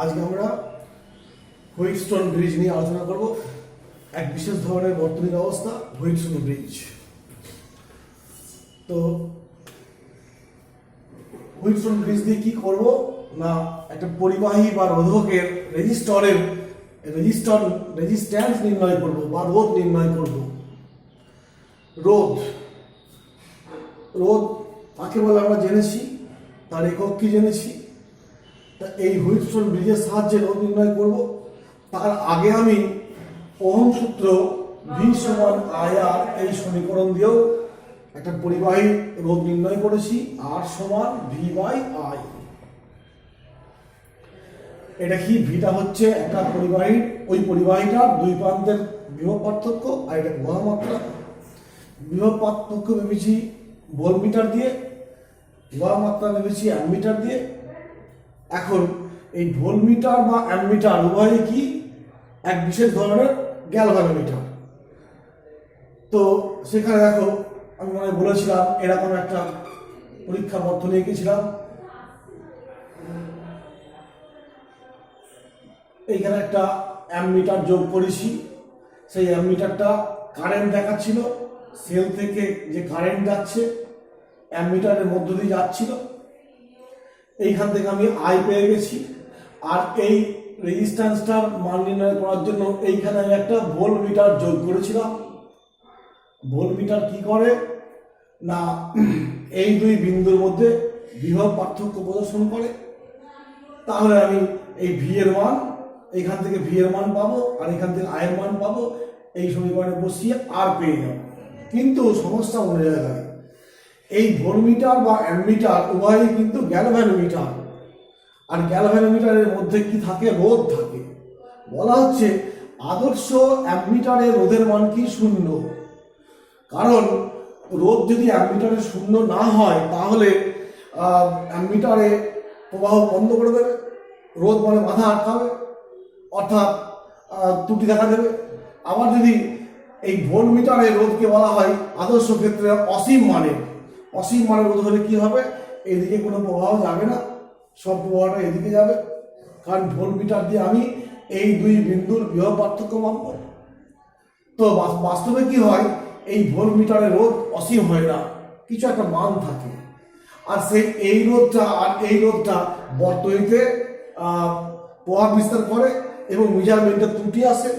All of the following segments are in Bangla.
আজকে আমরা হুইটস্টোন ব্রিজ নিয়ে আলোচনা করব। এক বিশেষ ধরনের বর্তনী ব্যবস্থা হুইটস্টোন ব্রিজ। তো হুইটস্টোন ব্রিজ দিয়ে কি করব না, একটা পরিবাহী বা রোধকের রেজিস্ট্যান্স নির্ণয় করব বা রোধ নির্ণয় করব। রোধ কাকে বলে আমরা জেনেছি, তার একক কি জেনেছি। তা এই হুইটস্টোন ব্রিজের সাহায্যে রোধ নির্ণয় করব। তার আগে আমি ওহম সূত্র ভি সমান আই আর এই সমীকরণ দিয়েও একটা পরিবাহী রোধ নির্ণয় করেছি, আর সমান ভি বাই আই। এটা কি, ভিটা হচ্ছে একটা পরিবাহীর, ওই পরিবাহীটার দুই প্রান্তের বিভব পার্থক্য, আর এটা প্রবাহ মাত্রা। বিভব পার্থক্য ভেবেছি ভোল্টমিটার দিয়ে, প্রবাহ মাত্রা ভেবেছি অ্যামমিটার দিয়ে। এখন এই ভোল্টমিটার বা অ্যামমিটার উভয়ই কি এক বিশেষ ধরনের গ্যালভানোমিটার। তো সেখানে দেখো, আমি মনে বলেছিলাম এরকম একটা পরীক্ষা বর্তনী এঁকেছিলাম। এইখানে একটা অ্যামমিটার যোগ করেছি। সেই অ্যামমিটারটা কারেন্ট দেখাচ্ছিল, সেল থেকে যে কারেন্ট যাচ্ছে অ্যামমিটারের মধ্য দিয়ে যাচ্ছিল। এইখান থেকে আমি আই পেয়ে গেছি। আর এই রেজিস্ট্যান্সটার মান নির্ণয় করার জন্য এইখানে আমি একটা ভোল্টমিটার যোগ করেছিলাম। ভোল্টমিটার কি করে না, এই দুই বিন্দুর মধ্যে বিভব পার্থক্য প্রদর্শন করে। তাহলে আমি এই ভি এর মান, এইখান থেকে ভি এর মান পাবো আর এখান থেকে আই এর মান পাবো। এই সমীকরণে বসিয়ে আর পেয়ে যাব। কিন্তু সমস্যা অন্য জায়গায়, এই ভোল্টমিটার বা অ্যামমিটার উভয়ই কিন্তু গ্যালভানোমিটার। আর গ্যালভানোমিটারের মধ্যে কি থাকে, রোধ থাকে। বলা হচ্ছে আদর্শ অ্যামমিটারের রোধের মান কি, শূন্য। কারণ রোধ যদি অ্যামমিটারে শূন্য না হয় তাহলে অ্যামমিটারে প্রবাহ বন্ধ করে দেবে, রোধ মানে বাধা আটকাবে, অর্থাৎ ত্রুটি দেখা দেবে। আবার যদি এই ভোল্টমিটারের রোধকে বলা হয় আদর্শ ক্ষেত্রে অসীম মানের রোধ হলে কি হবে, এদিকে কোনো প্রবাহ যাবে না, সব প্রবাহটা এদিকে যাবে। কারণ ভোল্টমিটার দিয়ে আমি এই দুই বিন্দুর বিভব পার্থক্য মাপব। তো বাস্তবে কি হয়, এই ভোল্টমিটারের রোধ অসীম হয় না, কিছু একটা মান থাকে। আর সেই এই রোধটা আর এই রোধটা বর্তনীতে প্রভাব বিস্তার করে এবং মেজারমেন্টের ত্রুটি আসে।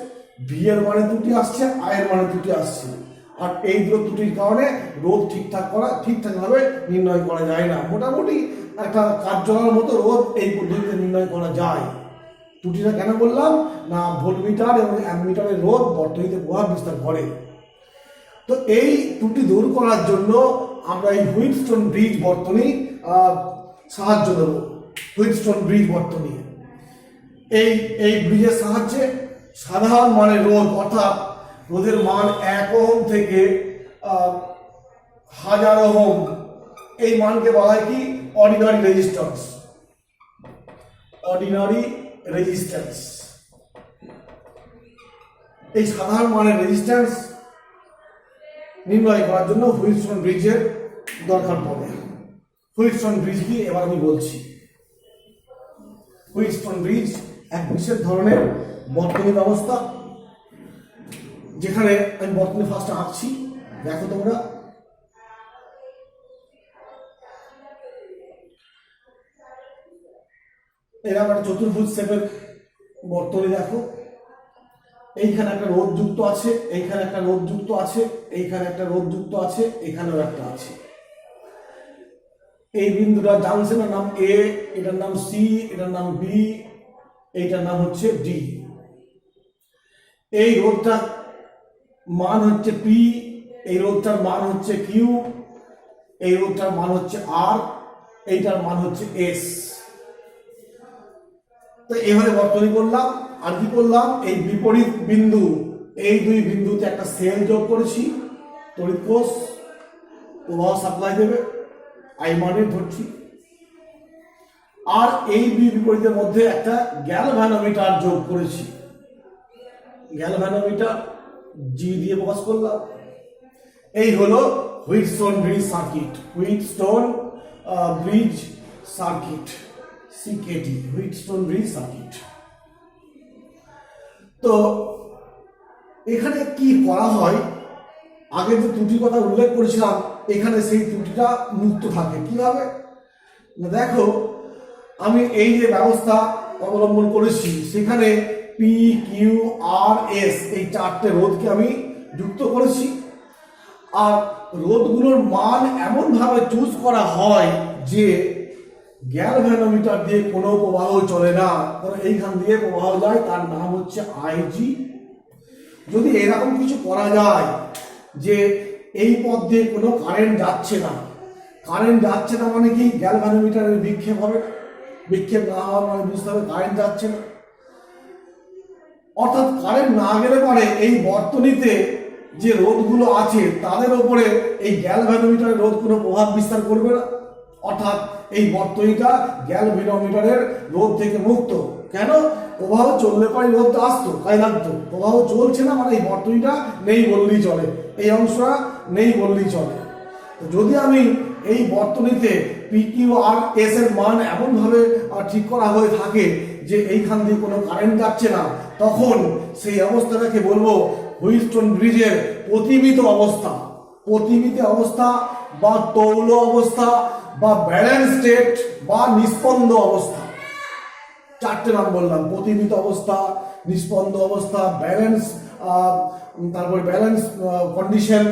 ভি এর মানে ত্রুটি আসছে, আই এর মানে ত্রুটি আসছে। আর এই দুটো ত্রুটির কারণে রোধ ঠিকঠাকভাবে নির্ণয় করা যায় না। মোটামুটি একটা কাজ চলার মতো রোধ এই পদ্ধতিতে নির্ণয় করা যায়। ত্রুটিটা কেন বললাম না, ভোল্টমিটার এবং অ্যামমিটারের রোধ বর্তনীতে প্রভাব বিস্তার করে। তো এই ত্রুটি দূর করার জন্য আমরা এই হুইটস্টোন ব্রিজ বর্তনী সাহায্য দেব। হুইটস্টোন ব্রিজ বর্তনী, এই ব্রিজের সাহায্যে সাধারণ মানের রোধ, অর্থাৎ রোধের মান 1 ওহম থেকে 1000 ওহম, এই মানকে বলা হয় কি, অর্ডিনারি রেজিস্ট্যান্স। এই সাধারণ মানের রেজিস্ট্যান্স নির্ণয় করার জন্য হুইটস্টোন ব্রিজের দরকার পড়ে। হুইটস্টোন ব্রিজ কি এবার আমি বলছি। হুইটস্টোন ব্রিজ এক বিশেষ ধরনের বর্তনী ব্যবস্থা, যেখানে আমি বর্তনী ফার্স্ট আঁকছি, দেখো তোমরা। এরকম একটা চতুর্ভুজ শেপের বর্তনী দেখো। এইখানে একটা রোধ যুক্ত আছে, এইখানে একটা রোধ যুক্ত আছে, এইখানে একটা রোধ যুক্ত আছে, এখানেও একটা আছে। এই বিন্দুটা জাংশনের নাম এ, এটার নাম সি, এটার নাম বি, এইটার নাম হচ্ছে ডি। এই রোধটার মান হচ্ছে পি, এই রোধটার মান হচ্ছে কিউ, এই রোধটার মান হচ্ছে আর, এইটার মান হচ্ছে এস। তো এইভাবে বর্তনী করলাম। আর কি করলাম, এই বিপরীত বিন্দু, এই দুই বিন্দুতে একটা সেল যোগ করেছি, তড়িৎ কোষ প্রবাহ সাপ্লাই দেবে, আই মানের ধরছি। আর এই দুই বিপরীতের মধ্যে একটা গ্যালভানোমিটার যোগ করেছি। গ্যালভানোমিটার জি দিয়ে প্রকাশ করলাম। এই হলো হুইটস্টোন ব্রিজ সার্কিট। সিকেটি, হুইটস্টোন ব্রিজ সার্কিট। তো এখানে কি করা হয়, আগে যে ত্রুটির কথা উল্লেখ করেছিলাম এখানে সেই ত্রুটিটা মুক্ত থাকে কিভাবে না, দেখো আমি এই যে ব্যবস্থা অবলম্বন করেছি সেখানে পি কিউ আর এস এই চারটে রোধকে আমি যুক্ত করেছি। আর রোধগুলোর মান এমনভাবে চুজ করা হয় যে গ্যালভ্যানোমিটার দিয়ে কোনো প্রবাহ চলে না, কারণ এইখান দিয়ে প্রবাহ যায়, তার নাম হচ্ছে আইজি। যদি এরকম কিছু করা যায় যে এই পথ দিয়ে কোনো কারেন্ট যাচ্ছে না, কারেন্ট যাচ্ছে না মানে কি গ্যালভ্যানোমিটারের বিক্ষেপ হবে, বিক্ষেপ না হওয়া মানে বুঝতে হবে কারেন্ট যাচ্ছে না। অর্থাৎ কারেন্ট না গেলে পরে এই বর্তনীতে যে রোধগুলো আছে তাদের উপরে এই গ্যালভ্যানোমিটারের রোধ কোনো প্রভাব বিস্তার করবে না, অর্থাৎ এই বর্তনীটা গ্যালভ্যানোমিটারের রোধ থেকে মুক্ত। কেন? প্রবাহ চললে পরে রোধটা আসতো, কাজে লাগতো, প্রবাহ চলছে না মানে এই বর্তনীটা নেই বললেই চলে, এই অংশটা নেই বললেই চলে। যদি আমি এই বর্তনীতে পি কিউ আর এস এর মান এমনভাবে ঠিক করা হয়ে থাকে যে এইখান দিয়ে কোনো কারেন্ট যাচ্ছে না, তখন সেই অবস্থাটাকে বলবো হুইটস্টোন ব্রিজের প্রতিমিত অবস্থা। প্রতিমিত অবস্থা বা তৌল অবস্থা বা ব্যালেন্স স্টেট বা নিস্পন্দ অবস্থা, চারটে নাম বললাম: প্রতিমিত অবস্থা, নিস্পন্দ অবস্থা, ব্যালেন্স, তারপরে ব্যালেন্স কন্ডিশন,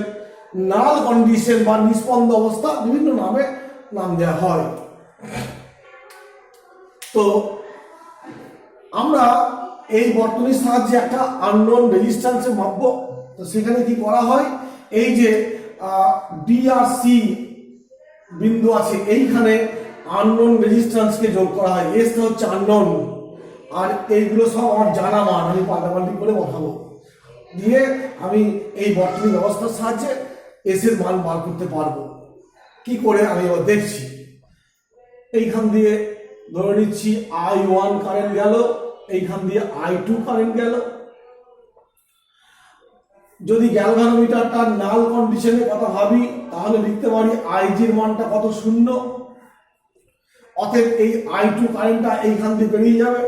নাল কন্ডিশন বা নিস্পন্দ অবস্থা, বিভিন্ন নামে নাম দেওয়া হয়। তো আমরা এই বর্তনীর সাহায্যে একটা আননোন রেজিস্ট্যান্সে মাপবো। তো সেখানে কি করা হয়, এই যে ডি আর সি বিন্দু আছে এইখানে আননোন রেজিস্ট্যান্সকে যোগ করা হয়। এসটা হচ্ছে আননোন, আর এইগুলো সব আমার জানা মান, আমি পাল্টাপাল্টি করে বসাবো, দিয়ে আমি এই বর্তনী ব্যবস্থার সাহায্যে এস এর মান বার করতে পারবো। কি করে আমি এবার দেখছি, এইখান দিয়ে ধরে নিচ্ছি I1 কারেন্ট গেল, এইখান দিয়ে I2 কারেন্ট গেল। যদি গ্যালভানোমিটারটা নাল কন্ডিশনের কথা ভাবি তাহলে লিখতে পারি আইজির মানটা কত, 0। অতএব এই I2 কারেন্টটা এইখান দিয়ে বেরিয়ে যাবে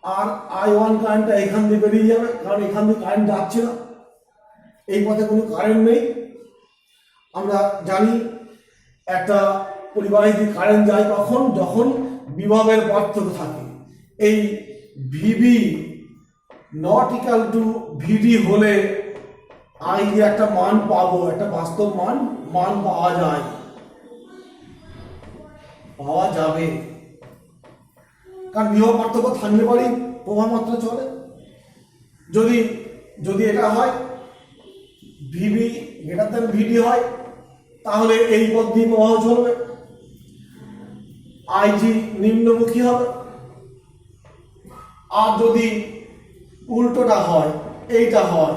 আর I1 কারেন্টটা এইখান দিয়ে বেরিয়ে যাবে, কারণ এখান দিয়ে কারেন্ট যাচ্ছে না, এই পথে কোনো কারেন্ট নেই। আমরা জানি একটা পরিবাহীতে কারেন্ট যায় কখন, যখন বিভবের পার্থক্য থাকে। এই ভিবি নট ইকাল টু ভিডি হলে আই দিয়ে একটা মান পাবো, একটা বাস্তব মান পাওয়া যাবে, কারণ বিভব পার্থক্য থাকলে পরেই প্রবাহ মাত্রা চলে। যদি এটা হয় ভিবি গ্রেটার দ্যান ভিডি হয় তাহলে এই পথ দিয়ে প্রবাহ চলবে, আইজি নিম্নমুখী হবে। আর যদি উল্টোটা হয়, এইটা হয়,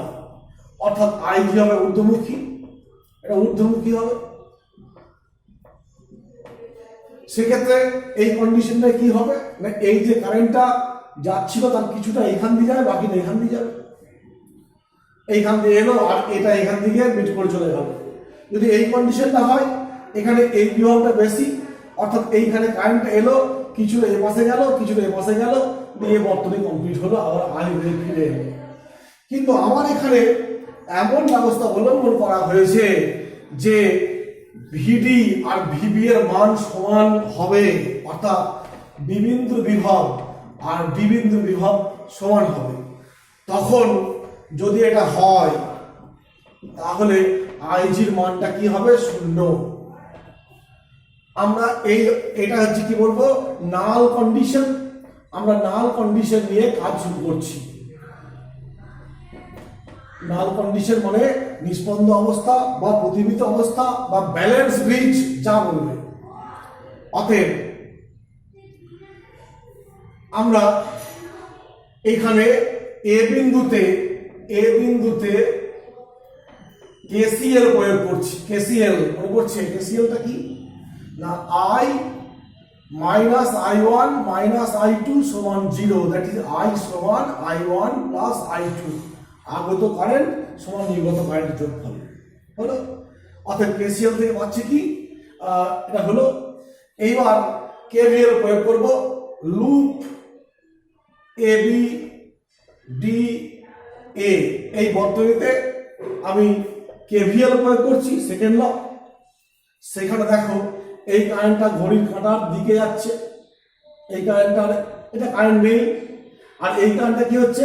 অর্থাৎ আইজি হবে ঊর্ধ্বমুখী, এটা ঊর্ধ্বমুখী হবে, সেক্ষেত্রে এই কন্ডিশনটা কি হবে না, এই যে কারেন্টটা যাচ্ছিল তার কিছুটা এখান দিয়ে যাবে, বাকিটা এখান দিয়ে যাবে, এইখান দিয়ে এলো আর এটা এখান থেকে মিট করে চলে গেল। যদি এই কন্ডিশনটা হয়, এখানে এই বিভবটা বেশি, অর্থাৎ এইখানে কারেন্টটা এলো, কিছুটা এ পাশে গেল, কিছুটা এ পাশে গেল, দিয়ে বর্তনী কমপ্লিট হলো, আবার আই ফিরে এলো। কিন্তু আমার এখানে এমন ব্যবস্থা অবলম্বন করা হয়েছে যে ভিডি আর ভিবি এর মান সমান হবে, অর্থাৎ বিবিন্দু বিভব আর বিবিন্দু বিভব সমান হবে। তখন যদি এটা হয় তাহলে আইজির মানটা কি হবে, 0। আমরা এটা হচ্ছে কি বলবো, নাল কন্ডিশন। আমরা নাল কন্ডিশন নিয়ে কাজ শুরু করছি। নাল কন্ডিশন মানে নিস্পন্দ অবস্থা বা প্রতিমিত অবস্থা বা ব্যালেন্স ব্রিজ, যা বলবে। অতএব আমরা এখানে এ বিন্দুতে কেসিএল প্রয়োগ করছি। কেসিএল মনে করছে, কেসিএলটা কি না, I minus I1 minus I2 সমান 0, দ্যাট ইজ I সমান I1 প্লাস I2, আগত কারেন্ট সমান নির্গত কারেন্টের যোগফল হলো। অর্থাৎ কেসিএল থেকে পাচ্ছি কি, এটা হলো। এইবার কেভিএল প্রয়োগ করব। Loop A B D A এই বর্তনীতে আমি কেভিএল প্রয়োগ করছি, সেকেন্ড ল। সেখানে দেখো এই কারেন্টটা ঘড়ির কাঁটার দিকে যাচ্ছে, এই কারেন্টটার এটা কারেন্ট নেই, আর এই কারেন্টটা কি হচ্ছে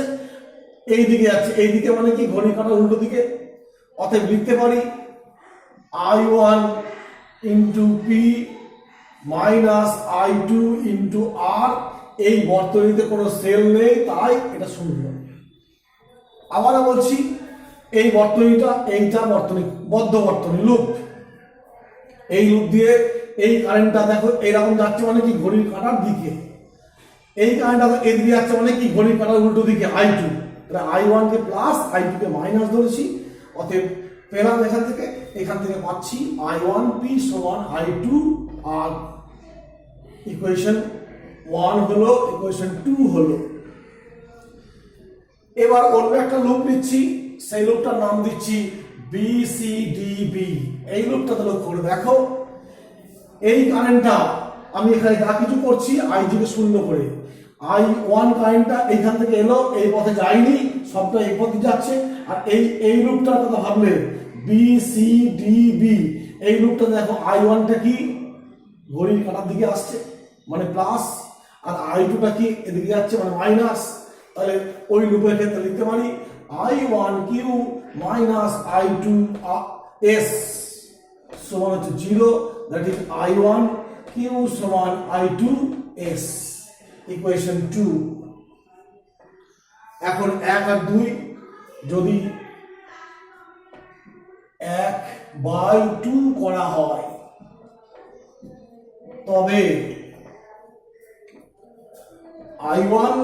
এই দিকে যাচ্ছে, এই দিকে মানে কি ঘড়ির কাঁটার উল্টো দিকে। অতএব লিখতে পারি I1 into P minus I2 into R. এই বর্তনীতে কোনো সেল নেই, তাই এটা শূন্য। আবার বলছি এই বর্তনীটা, এইটা বর্তনী, বদ্ধ বর্তনী, লুপ। এই লুপ দিয়ে এই কারেন্টটা দেখো এইরকম যাচ্ছে মানে কি ঘড়ির কাঁটার দিকে, এই কারেন্টটা এদিকে যাচ্ছে মানে কি ঘড়ির কাঁটার উল্টো দিকে I2। তাহলে I1 কে প্লাস I2 কে মাইনাস ধরেছি। অতএব পেলাম এখান থেকে পাচ্ছি I1P সমান I2 আর ইকুয়েশন 1 হলো, ইকুয়েশন 2 হলো। এবার অন্য একটা লুপ নিচ্ছি, সেই লুপটার নাম দিচ্ছি BCDB। এই লুপটাতে লক্ষ্য করে দেখো এই কারেন্টটা আমি এখানে যা কিছু করছি I0 কে শূন্য করে, I1 কারেন্টটা এইখান থেকে এলো, এই পথে যায়নি, সবটা এই পথে যাচ্ছে। আর এই লুপটার কথা ভাবলে BCDB, এই লুপটা দেখো I1টা কি ঘড়ির কাঁটার দিকে আসছে মানে প্লাস, আর I2টা কি এদিকে যাচ্ছে মানে মাইনাস। তাহলে ওই লুপের ক্ষেত্রে লিখতে পারি I1Q মাইনাস I2S সমান হচ্ছে 0, দ্যাট ইজ I1Q সমান I2S, ইকুয়েশন 2। এখন 1 আর 2 যদি 1/2 করা হয় তবে I1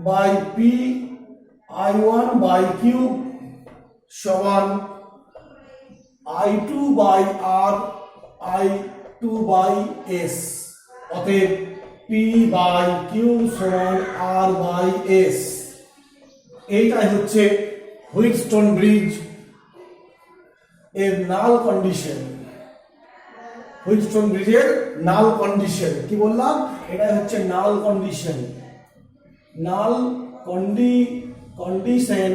by P I1 by Q সমান I2 by R I2 by S. অতএব পি বাই কিউ সমান আর বাই এস। এইটাই হচ্ছে হুইটস্টোন ব্রিজ এর নাল কন্ডিশন। হুইটস্টোন ব্রিজের নাল কন্ডিশন কি বললাম, এটাই হচ্ছে null condition. Null condition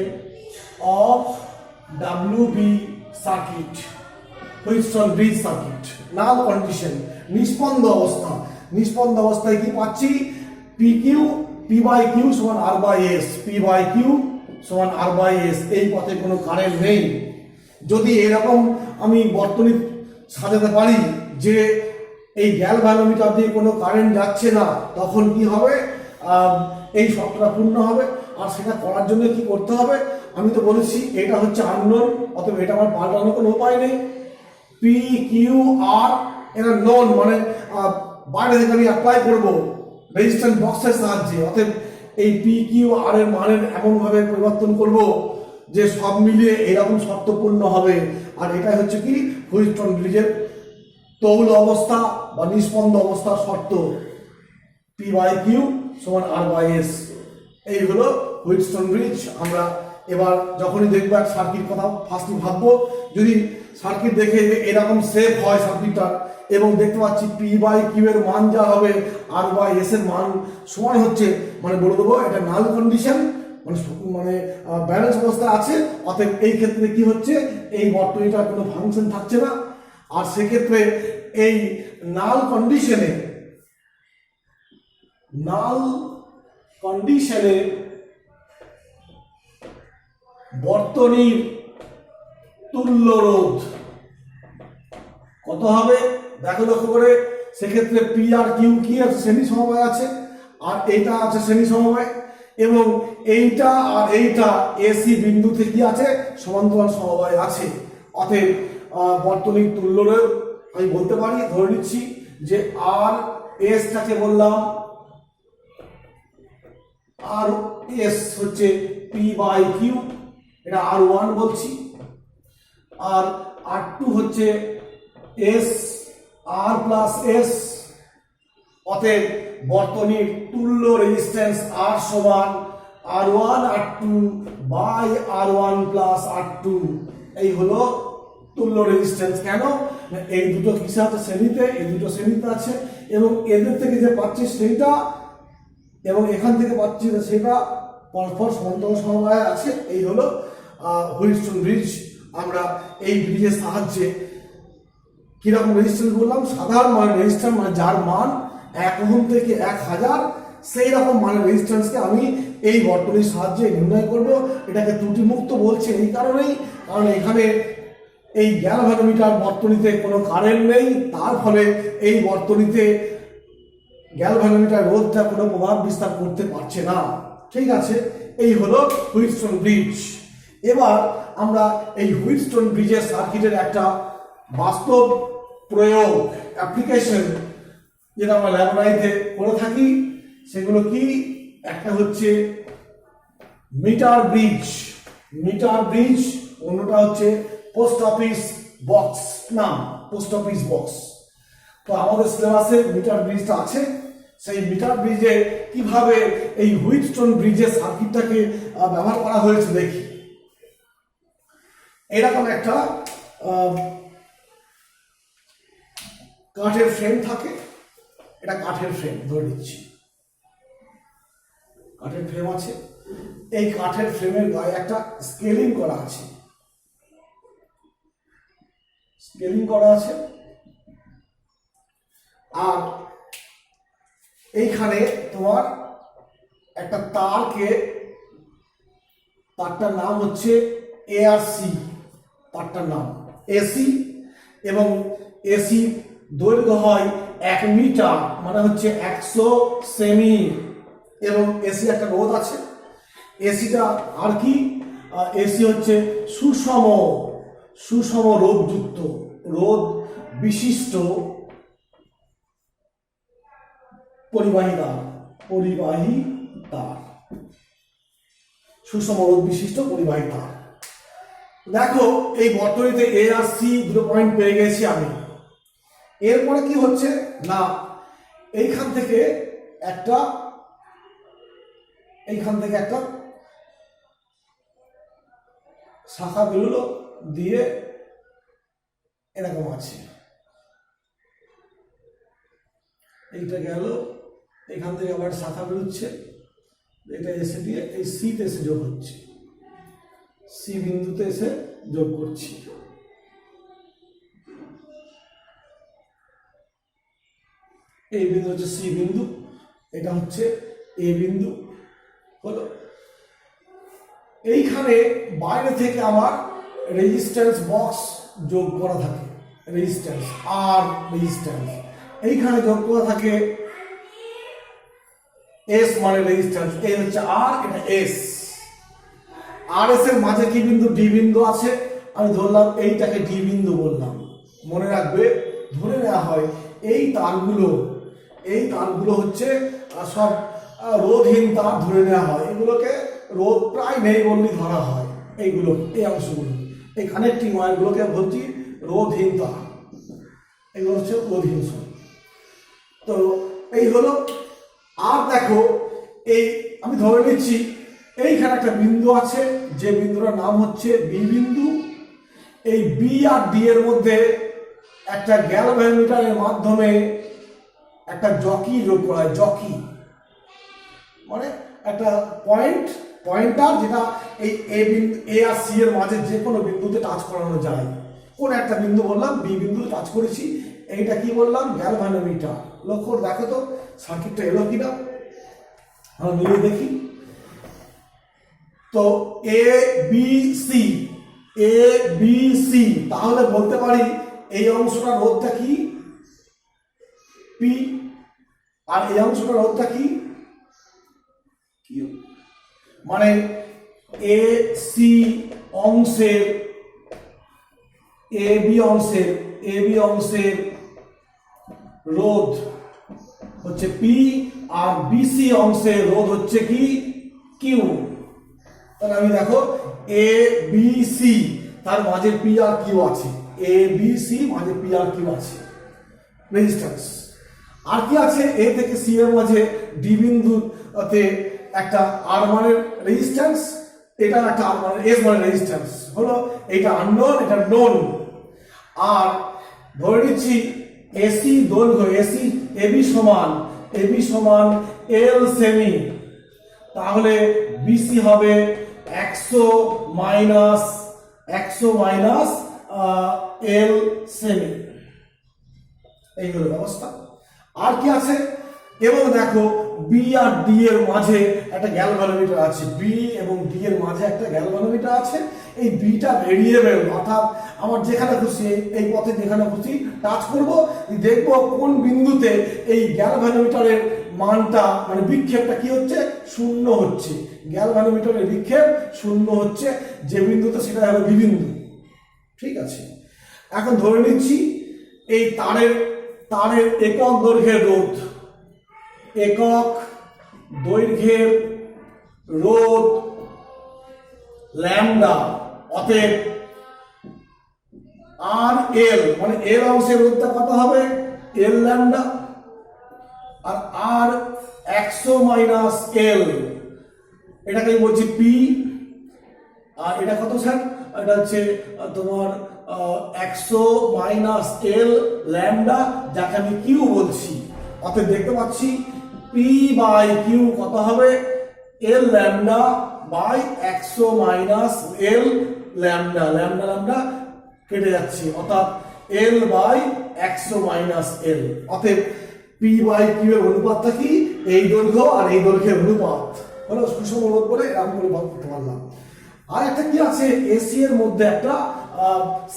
of WB circuit, Wheatstone bridge circuit. Null condition, নিষ্পন্দ অবস্থা। নিষ্পন্দ অবস্থায় কি পাচ্ছি, পি বাই কিউ সমান R by S, P by Q সমান আর বাই এস। এই পথে কোনো কারেন্ট নেই। যদি এরকম আমি বর্তনী সাজাতে পারি যে এই গ্যালভানোমিটার দিয়ে কোনো কারেন্ট যাচ্ছে না, তখন কি হবে, এই শর্তটা পূর্ণ হবে। আর সেটা করার জন্য কি করতে হবে, আমি তো বলেছি এটা হচ্ছে আননোন, অতএব এটা আমার পাল্টানোর কোনো উপায় নেই। পি কিউ আর এটা নোন, মানে বাইরে থেকে আমি অ্যাপ্লাই করবো রেজিস্ট্যান্স বক্সের সাহায্যে। অতএব এই পি কিউ আর এর মানের এমনভাবে পরিবর্তন করব যে সব মিলিয়ে এরকম শর্তপূর্ণ হবে। আর এটাই হচ্ছে কি হুইটস্টোন ব্রিজের তৌল অবস্থা বা নিষ্পন্দ অবস্থার শর্ত, পি বাই কিউ সমান আর বাই এস। এই হলো হুইটস্টোন ব্রিজ। আমরা এবার যখনই দেখবো এক সার্কিট কথা ফার্স্টলি ভাববো, যদি সার্কিট দেখে এরকম সেফ হয় সার্কিটটা এবং দেখতে পাচ্ছি পি বাই কিউ এর মান যা হবে আর বাই এস এর মান সমান হচ্ছে, মানে বলে দেবো এটা নাল কন্ডিশন, মানে ব্যালেন্স অবস্থা আছে। অতএব এই ক্ষেত্রে কি হচ্ছে, এই বর্তনীটার কোনো ফাংশন থাকছে না। আর সেক্ষেত্রে এই নাল কন্ডিশনে বর্তনীর তুল্য রোধ কত হবে দেখো লক্ষ্য করে। সেক্ষেত্রে পি আর কিউ কি আছে, শ্রেণী সমবায় আছে, আর এইটা আছে শ্রেণী সমবায়, এবং এইটা আর এইটা এসি বিন্দু থেকে আছে সমান্তরাল সমবায় আছে। অতএব বর্তনীর তুল্য রোধ আমি বলতে পারি, ধরে নিচ্ছি যে আর এসটাকে বললাম, আর এস হচ্ছে পি বাই কিউ, এটা আর ওয়ান বলছি, আর আর টু হচ্ছে এস আর প্লাস এস। অতএব বর্তনীর তুল্য রেজিস্ট্যান্স আর সমান R one R two by R one plus R two. এই হলো তুল্য রেজিস্ট্যান্স। কেন না এই দুটো কিসে আছে শ্রেণীতে, এই দুটো শ্রেণীতে আছে এবং এদের থেকে যে পাচ্ছি সেইটা এবং এখান থেকে পাচ্ছি সেটা পরস্পর সমান্তরাল সমবায় আছে। এই হলো হুইটস্টোন ব্রিজ। আমরা এই ব্রিজের সাহায্যে কিরকম রেজিস্ট্যান্স বললাম, সাধারণ মানের রেজিস্ট্যান্স মানে যার মান 1 ওহম থেকে 1000 সেই রকম মানের রেজিস্ট্যান্সকে আমি এই বর্তনীর সাহায্যে নির্ণয় করব। এটাকে ত্রুটিমুক্ত বলছে এই কারণেই, কারণ এখানে এই গ্যালভানোমিটার বর্তনীতে কোনো কারেন্ট নেই, তার ফলে এই বর্তনীতে গ্যালভানোমিটার রোধটা কোনো প্রভাব বিস্তার করতে পারছে না। ঠিক আছে, এই হলো হুইটস্টোন ব্রিজ। এবার আমরা এই হুইটস্টোন ব্রিজের সার্কিটের একটা বাস্তব প্রয়োগ অ্যাপ্লিকেশন যেটা আমরা ল্যাবরেটরিতে করে থাকি সেগুলো কি, একটা হচ্ছে মিটার ব্রিজ, অন্যটা হচ্ছে পোস্ট অফিস বক্স, নাম পোস্ট অফিস বক্স। তো আমাদের সিলেবাসে মিটার ব্রিজটা আছে। সেই মিটার ব্রিজে কিভাবে এই হুইটস্টোন ব্রিজের সার্কিটটাকে ব্যবহার করা হয়েছে দেখি। এরকম একটা কাঠের ফ্রেম থাকে, এটা কাঠের ফ্রেম ধরে নিচ্ছি, কাঠের ফ্রেম আছে। এই কাঠের ফ্রেমের গায়ে একটা স্কেলিং করা আছে, আর এইখানে তোমার একটা তারটার নাম হচ্ছে এআরসি, তারটার নাম এসি, এবং এসি দৈর্ঘ্য হয় 1 মিটার, মানে হচ্ছে 100 সেমি, এবং এসি একটা রোধ আছে। এসিটা আর কি, এসি হচ্ছে সুষম রোধ বিশিষ্ট পরিবাহী তার, সুষম রোধ বিশিষ্ট পরিবাহী তার। দেখো এই বর্তনীতে এ আর সি দুটো পয়েন্ট পেয়ে গেছি আমি। এরপরে কি হচ্ছে না, এইখান থেকে একটা শাখা বেরোলো দিয়ে এরকম আছে, এইটা গেল, এখান থেকে আবার শাখা বেরোচ্ছে, এটা এসে দিয়ে এই সিতে এসে যোগ হচ্ছে, সি বিন্দুতে এসে যোগ করছি। এই বিন্দু হচ্ছে সি বিন্দু, এটা হচ্ছে এ বিন্দু হলো। এইখানে বাইরে থেকে আমার রেজিস্ট্যান্স বক্স যোগ করা থাকে, রেজিস্ট্যান্স এইখানে যোগ করা থাকে এস মানে রেজিস্ট্যান্স, এই হচ্ছে আর, এটা এস। আর এস এর মাঝে কি বিন্দু, ডি বিন্দু আছে। আমি ধরলাম এইটাকে ডি বিন্দু বললাম। মনে রাখবে, ধরে নেওয়া হয় এই তারগুলো হচ্ছে সব রোধহীন তার ধরে নেওয়া হয়, এগুলোকে রোধ প্রায় নেই বললেই ধরা হয়। এইগুলো, এই অংশগুলো, এই কানেক্টিং ওয়্যারগুলোকে বলছি রোধহীন তার, এগুলো হচ্ছে রোধহীন। তো এই হলো। আর দেখো, এই আমি ধরে নিচ্ছি এইখানে একটা বিন্দু আছে, যে বিন্দুটার নাম হচ্ছে বি বিন্দু। এই বি আর ডি এর মধ্যে একটা গ্যালভানোমিটারের মাধ্যমে একটা জকি যোগ করা হয়, জকি মানে একটা পয়েন্টার, যেটা এই এ আর সি এর মাঝে যে কোনো বিন্দুতে টাচ করানো যায়। কোন একটা বিন্দু বললাম, বি বিন্দু টাচ করেছি, এইটা কি বললাম, গ্যালভানোমিটার। লক্ষ্য দেখো তো সার্কিটটা এলো কিনা, আমরা মিলিয়ে দেখি। তো এ বি সি, তাহলে বলতে পারি এই অংশটার রোধটা কি, পি, আর এই অংশটার রোধটা কি, কিউ। মানে এ বি অংশের রোধ হচ্ছে পি, আর বিসি অংশের রোধ হচ্ছে কি, কিউ। তাহলে আমি দেখো এ বি সি, তার মাঝে পি আর কিউ আছে, এ বি সি মাঝে পি আর কিউ আছে রেজিস্ট্যান্স। আর কি আছে, এ থেকে সি এর মাঝে ডি বিন্দুতে একটা আর মানের রেজিস্ট্যান্স, এটা একটা আর মানের এস মানের রেজিস্ট্যান্স হলো। এটা আননোন, এটা নোন। আর ধরে নিচ্ছি এসি দৈর্ঘ্য এবি সমান এল সেমি, তাহলে বিসি হবে 100 মাইনাস এল সেমি। এই হলো ব্যবস্থা। আর কি আছে? এবং দেখো বি আর ডি এর মাঝে একটা গ্যালভানোমিটার আছে, বি এবং ডি এর মাঝে একটা গ্যালভানোমিটার আছে। এই বিটা ভেরিয়েবল, অর্থাৎ আমার যেখানে খুশি এই পথে যেখানে খুশি টাচ করব, দেখব কোন বিন্দুতে এই গ্যালভানোমিটারের মানটা মানে বিক্ষেপটা কি হচ্ছে, শূন্য হচ্ছে। গ্যালভানোমিটারের বিক্ষেপ শূন্য হচ্ছে যে বিন্দুতে, সেটা হবে বি বিন্দু। ঠিক আছে, এখন ধরে নিচ্ছি এই তারের একক দৈর্ঘ্যের রোধ, একক দৈর্ঘ্যের রোধ ল্যামডা, অতএব আর এল মানে এল অংশের রোধটা কত হবে, এল ল্যামডা, আর 100 মাইনাস এল, এটাকে বলছি পি। আর এটা কত স্যার? এটা হচ্ছে তোমার 100 মাইনাস এল ল্যামডা, যাকে আমি কিউ বলছি। অতএব দেখতে পাচ্ছি পি বাই কিউ কত হবে, L lambda by 100 minus L lambda, lambda কেটে যাচ্ছে, অর্থাৎ এল বাই 100 মাইনাস এল। অতএব পি বাই কিউ এর অনুপাতটা কি, এই দৈর্ঘ্য আর এই দৈর্ঘ্যের অনুপাত হলো সুষম রোধ বলে আমি করে ভাগ করতে পারলাম। আর একটা কি আছে, এসি এর মধ্যে একটা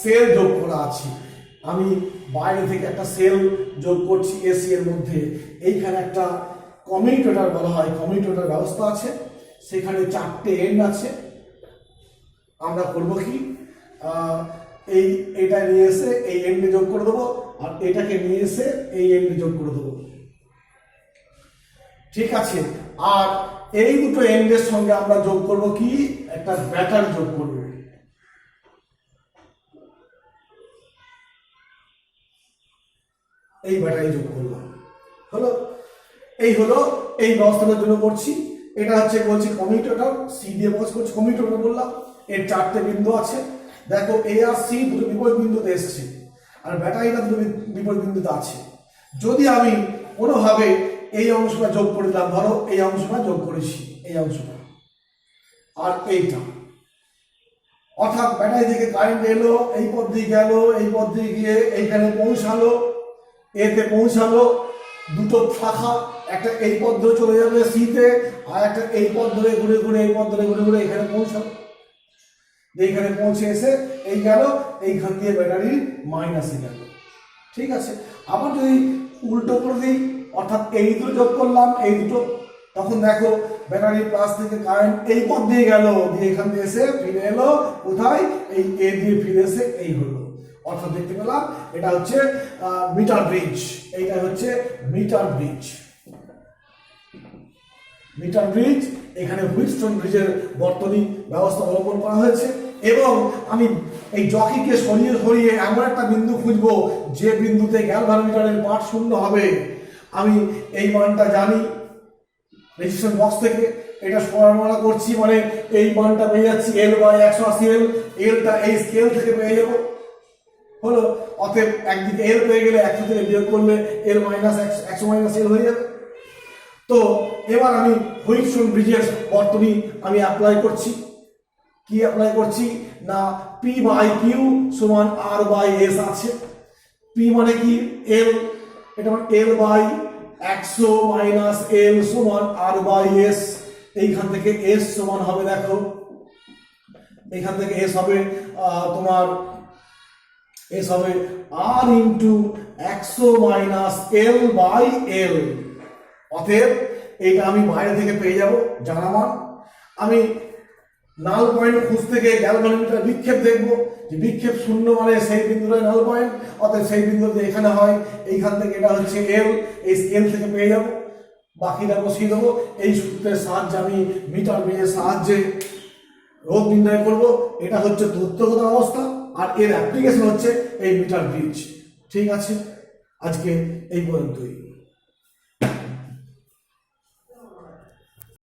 সেল যোগ করা আছে। আমি বাইরে থেকে একটা সেল যোগ করছি এসি এর মধ্যে। এইখানে একটা কমিউটেটর বলা হয়, কমিউটেটর ব্যবস্থা আছে, সেখানে 4টে এন্ড আছে। আমরা করব কি, এইটা নিয়ে এসে এই এন্ডে যোগ করে দেবো, আর এটাকে নিয়ে এসে এই এন্ডে যোগ করে দেবো। ঠিক আছে, আর এই দুটো এন্ডের সঙ্গে আমরা যোগ করব কি, একটা ব্যাটারি যোগ করব। এই ব্যাটারি যোগ করলাম, হলো এই ব্যবস্থাটার জন্য করছি। এটা হচ্ছে বলছি কমিউটেটর, সি দিয়ে প্রকাশ করছি, কমিউটেটর বললাম। এর 4টে বিন্দু আছে, দেখো এ আর সি দুটো বিপরীত বিন্দুতে এসছে, আর ব্যাটারিটা দুটো বিপরীত বিন্দুতে আছে। যদি আমি কোনোভাবে এই অংশটা যোগ করে দিলাম, ধরো এই অংশটা যোগ করেছি, এই অংশটা আর এইটা, অর্থাৎ ব্যাটারি থেকে কারেন্ট এলো, এই পথ দিয়ে গেল, এই পথ দিয়ে গিয়ে এইখানে পৌঁছালো, এতে পৌঁছালো, দুটো শাখা, একটা এই পথ ধরে চলে যাবে সিতে, আর একটা এই পথ ধরে ঘুরে ঘুরে এই পথ ধরে ঘুরে ঘুরে এখানে পৌঁছালো। এইখানে পৌঁছে এসে এই গেল, এইখান দিয়ে ব্যাটারির মাইনাসে গেল। ঠিক আছে, আবার যদি উল্টো করে দিই, অর্থাৎ এই দুটো যোগ করলাম, এই দুটো, তখন দেখো ব্যাটারির প্লাস থেকে কারেন্ট এই পথ দিয়ে গেল, দিয়ে এখান দিয়ে এসে ফিরে এলো কোথায়, এই এ দিয়ে ফিরে এসে এই হলো। অর্থাৎ দেখতে পেলাম এটা হচ্ছে মিটার ব্রিজ, এইটা হচ্ছে মিটার ব্রিজ। মিটার ব্রিজ, এখানে হুইটস্টোন ব্রিজের বর্তনী ব্যবস্থা অবলম্বন করা হয়েছে। এবং আমি এই জকিকে সরিয়ে সরিয়ে এমন একটা বিন্দু খুঁজবো যে বিন্দুতে গ্যালভানোমিটারের পাঠ শূন্য হবে। আমি এই মানটা জানি রেজিস্ট্রেশন বক্স থেকে, এটা সমানুপাত করছি, মানে এই মানটা পেয়ে যাচ্ছি এল বাই 180 এল, এলটা এই স্কেল থেকে পেয়ে যাবো, হলো। অতএব একদিকে এল পেয়ে গেলে 100 থেকে বিয়োগ করলে এল মাইনাস 100 মাইনাস এল হয়ে যাবে। তো এবার আমি হুইটস্টোন ব্রিজের বর্তনী আমি অ্যাপ্লাই করছি। কি অ্যাপ্লাই করছি না, পি বাই কিউ সমান আর বাই এস আছে। পি মানে কি, এল, এটা মানে এল বাই 100 মাইনাস এল সমান আর বাই এস। এইখান থেকে এস সমান হবে, দেখো এইখান থেকে এস হবে তোমার এস হবে R into 100 minus L by L. অতএব এইটা আমি বাইরে থেকে পেয়ে যাব জানা মান। আমি নাল পয়েন্ট খুঁজতে গিয়ে গ্যালভানোমিটার বিক্ষেপ দেখবো, যে বিক্ষেপ শূন্য মানে সেই বিন্দুটাই নাল পয়েন্ট, অতএব সেই বিন্দুতে এখানে হয়, এইখান থেকে এটা হচ্ছে এল, এই এল থেকে পেয়ে যাব, বাকিটা বসিয়ে দেবো। এই সূত্রের সাহায্যে আমি মিটার ব্রিজের সাহায্যে রোধ নির্ণয় করবো। এটা হচ্ছে তথ্যগত অবস্থা, আর এর অ্যাপ্লিকেশন হচ্ছে এই মিটার ব্রিজ। ঠিক আছে, আজকে এই পর্যন্তই।